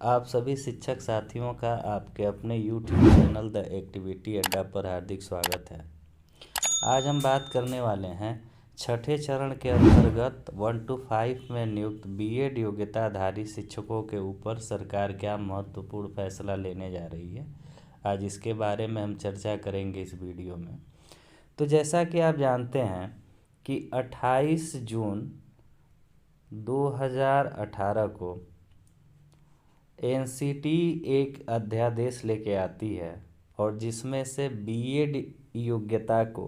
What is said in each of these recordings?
आप सभी शिक्षक साथियों का आपके अपने YouTube चैनल द एक्टिविटी अड्डा पर हार्दिक स्वागत है। आज हम बात करने वाले हैं छठे चरण के अंतर्गत 1 to 5 में नियुक्त बीएड योग्यताधारी शिक्षकों के ऊपर सरकार क्या महत्वपूर्ण फैसला लेने जा रही है। आज इसके बारे में हम चर्चा करेंगे इस वीडियो में। तो जैसा कि आप जानते हैं कि 28 जून 2018 को एनसीटी एक अध्यादेश लेके आती है और जिसमें से बीएड योग्यता को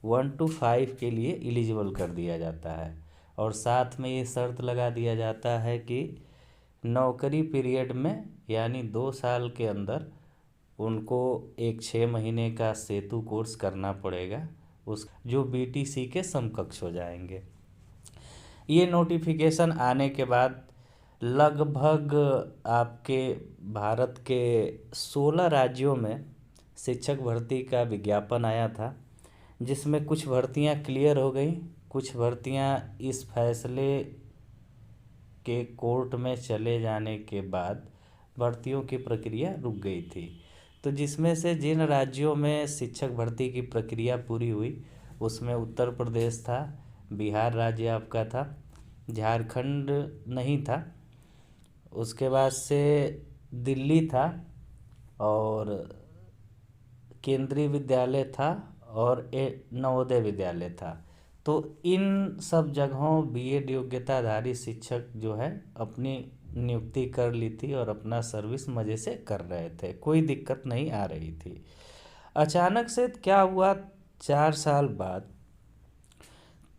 1 to 5 के लिए एलिजिबल कर दिया जाता है और साथ में ये शर्त लगा दिया जाता है कि नौकरी पीरियड में यानी 2 साल के अंदर उनको एक 6 महीने का सेतु कोर्स करना पड़ेगा, उस जो बीटीसी के समकक्ष हो जाएंगे। ये नोटिफिकेशन आने के बाद लगभग आपके भारत के 16 राज्यों में शिक्षक भर्ती का विज्ञापन आया था, जिसमें कुछ भर्तियां क्लियर हो गई, कुछ भर्तियां इस फैसले के कोर्ट में चले जाने के बाद भर्तियों की प्रक्रिया रुक गई थी। तो जिसमें से जिन राज्यों में शिक्षक भर्ती की प्रक्रिया पूरी हुई उसमें उत्तर प्रदेश था, बिहार राज्य आपका था, झारखंड नहीं था, उसके बाद से दिल्ली था और केंद्रीय विद्यालय था और नवोदय विद्यालय था। तो इन सब जगहों बीएड योग्यताधारी शिक्षक जो है अपनी नियुक्ति कर ली थी और अपना सर्विस मज़े से कर रहे थे, कोई दिक्कत नहीं आ रही थी। अचानक से क्या हुआ, 4 साल बाद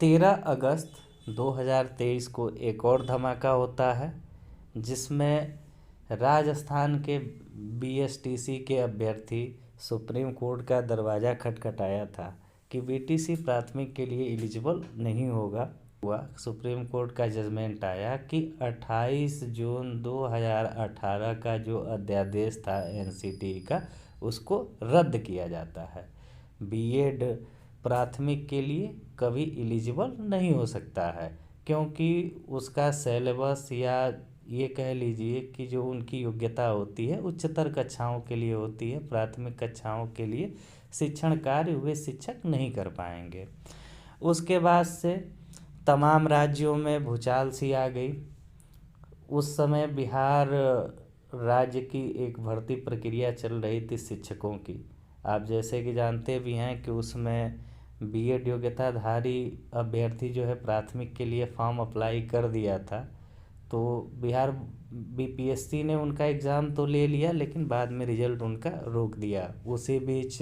13 अगस्त 2023 को एक और धमाका होता है, जिसमें राजस्थान के बीएसटीसी के अभ्यर्थी सुप्रीम कोर्ट का दरवाज़ा खटखटाया था कि बीटीसी प्राथमिक के लिए एलिजिबल नहीं होगा। सुप्रीम कोर्ट का जजमेंट आया कि 28 जून 2018 का जो अध्यादेश था एनसीटी का, उसको रद्द किया जाता है। बीएड प्राथमिक के लिए कभी एलिजिबल नहीं हो सकता है, क्योंकि उसका सिलेबस या ये कह लीजिए कि जो उनकी योग्यता होती है उच्चतर कक्षाओं के लिए होती है, प्राथमिक कक्षाओं के लिए शिक्षण कार्य वे शिक्षक नहीं कर पाएंगे। उसके बाद से तमाम राज्यों में भूचाल सी आ गई। उस समय बिहार राज्य की एक भर्ती प्रक्रिया चल रही थी शिक्षकों की। आप जैसे कि जानते भी हैं कि उसमें बीएड योग्यताधारी अभ्यर्थी जो है प्राथमिक के लिए फॉर्म अप्लाई कर दिया था, तो बिहार बीपीएससी ने उनका एग्ज़ाम तो ले लिया लेकिन बाद में रिजल्ट उनका रोक दिया। उसी बीच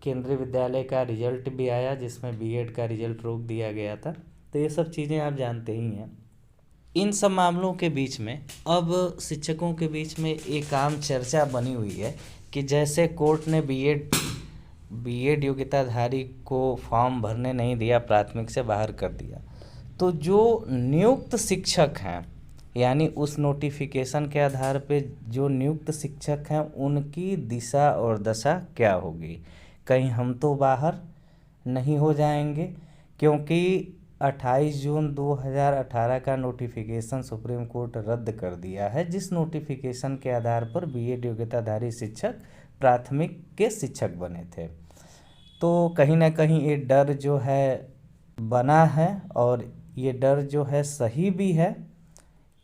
केंद्रीय विद्यालय का रिजल्ट भी आया जिसमें बीएड का रिजल्ट रोक दिया गया था। तो ये सब चीज़ें आप जानते ही हैं। इन सब मामलों के बीच में अब शिक्षकों के बीच में एक आम चर्चा बनी हुई है कि जैसे कोर्ट ने बीएड योग्यताधारी को फॉर्म भरने नहीं दिया, प्राथमिक से बाहर कर दिया, तो जो नियुक्त शिक्षक हैं यानी उस नोटिफिकेशन के आधार पे जो नियुक्त शिक्षक हैं उनकी दिशा और दशा क्या होगी। कहीं हम तो बाहर नहीं हो जाएंगे, क्योंकि 28 जून 2018 का नोटिफिकेशन सुप्रीम कोर्ट रद्द कर दिया है, जिस नोटिफिकेशन के आधार पर बीएड योग्यताधारी शिक्षक प्राथमिक के शिक्षक बने थे। तो कहीं ना कहीं ये डर जो है बना है और ये डर जो है सही भी है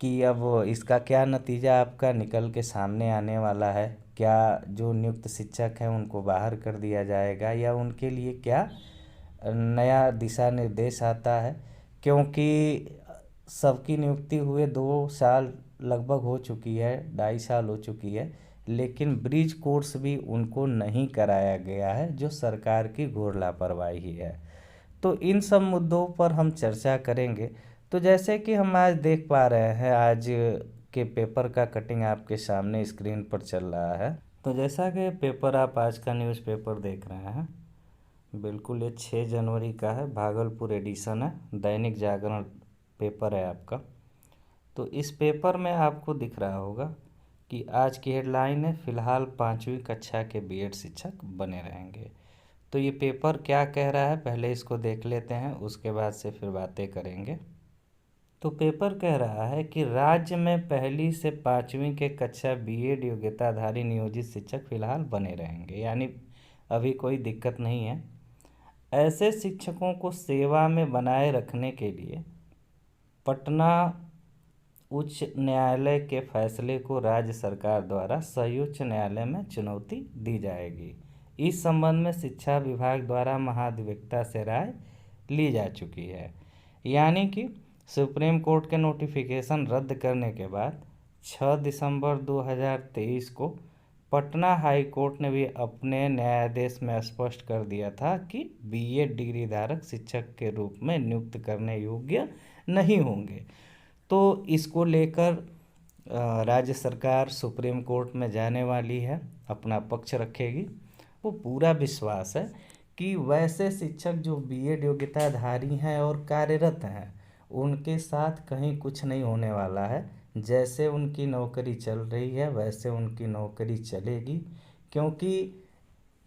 कि अब इसका क्या नतीजा आपका निकल के सामने आने वाला है। क्या जो नियुक्त शिक्षक हैं उनको बाहर कर दिया जाएगा या उनके लिए क्या नया दिशा निर्देश आता है, क्योंकि सबकी नियुक्ति हुए 2 साल लगभग हो चुकी है, 2.5 साल हो चुकी है, लेकिन ब्रिज कोर्स भी उनको नहीं कराया गया है, जो सरकार की घोर लापरवाही है। तो इन सब मुद्दों पर हम चर्चा करेंगे। तो जैसे कि हम आज देख पा रहे हैं, आज के पेपर का कटिंग आपके सामने स्क्रीन पर चल रहा है। तो जैसा कि पेपर आप आज का न्यूज़पेपर देख रहे हैं, बिल्कुल ये 6 जनवरी का है, भागलपुर एडिशन है, दैनिक जागरण पेपर है आपका। तो इस पेपर में आपको दिख रहा होगा कि आज की हेडलाइन है, फिलहाल 5वीं कक्षा के बीएड शिक्षक बने रहेंगे। तो ये पेपर क्या कह रहा है पहले इसको देख लेते हैं, उसके बाद से फिर बातें करेंगे। तो पेपर कह रहा है कि राज्य में पहली से 5वीं के कक्षा बीएड योग्यताधारी नियोजित शिक्षक फिलहाल बने रहेंगे, यानी अभी कोई दिक्कत नहीं है। ऐसे शिक्षकों को सेवा में बनाए रखने के लिए पटना उच्च न्यायालय के फैसले को राज्य सरकार द्वारा सर्वोच्च न्यायालय में चुनौती दी जाएगी। इस संबंध में शिक्षा विभाग द्वारा महाधिवक्ता से राय ली जा चुकी है, यानी कि सुप्रीम कोर्ट के नोटिफिकेशन रद्द करने के बाद 6 दिसंबर 2023 को पटना हाई कोर्ट ने भी अपने न्यायादेश में स्पष्ट कर दिया था कि बीएड डिग्री धारक शिक्षक के रूप में नियुक्त करने योग्य नहीं होंगे। तो इसको लेकर राज्य सरकार सुप्रीम कोर्ट में जाने वाली है, अपना पक्ष रखेगी। वो पूरा विश्वास है कि वैसे शिक्षक जो बीएड योग्यताधारी हैं और कार्यरत हैं, उनके साथ कहीं कुछ नहीं होने वाला है। जैसे उनकी नौकरी चल रही है वैसे उनकी नौकरी चलेगी, क्योंकि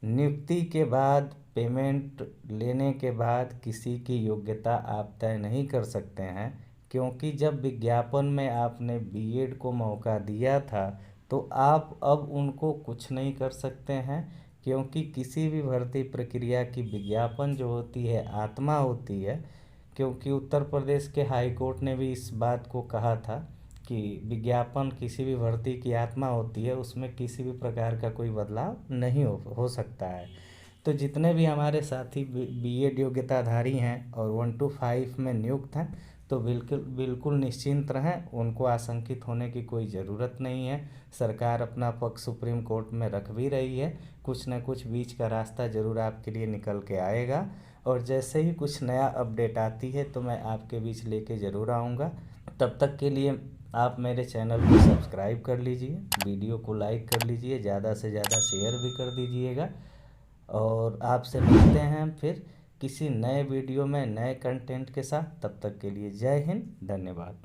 नियुक्ति के बाद पेमेंट लेने के बाद किसी की योग्यता आप तय नहीं कर सकते हैं, क्योंकि जब विज्ञापन में आपने बीएड को मौका दिया था तो आप अब उनको कुछ नहीं कर सकते हैं, क्योंकि किसी भी भर्ती प्रक्रिया की विज्ञापन जो होती है आत्मा होती है। क्योंकि उत्तर प्रदेश के हाई कोर्ट ने भी इस बात को कहा था कि विज्ञापन किसी भी भर्ती की आत्मा होती है, उसमें किसी भी प्रकार का कोई बदलाव नहीं हो सकता है। तो जितने भी हमारे साथी बीएड योग्यताधारी हैं और 1 to 5 में नियुक्त हैं, तो बिल्कुल निश्चिंत रहें, उनको आशंकित होने की कोई ज़रूरत नहीं है। सरकार अपना पक्ष सुप्रीम कोर्ट में रख भी रही है, कुछ न कुछ बीच का रास्ता ज़रूर आपके लिए निकल के आएगा। और जैसे ही कुछ नया अपडेट आती है तो मैं आपके बीच लेके ज़रूर आऊँगा। तब तक के लिए आप मेरे चैनल को सब्सक्राइब कर लीजिए, वीडियो को लाइक कर लीजिए, ज़्यादा से ज़्यादा शेयर भी कर दीजिएगा। और आपसे मिलते हैं फिर किसी नए वीडियो में नए कंटेंट के साथ। तब तक के लिए जय हिंद, धन्यवाद।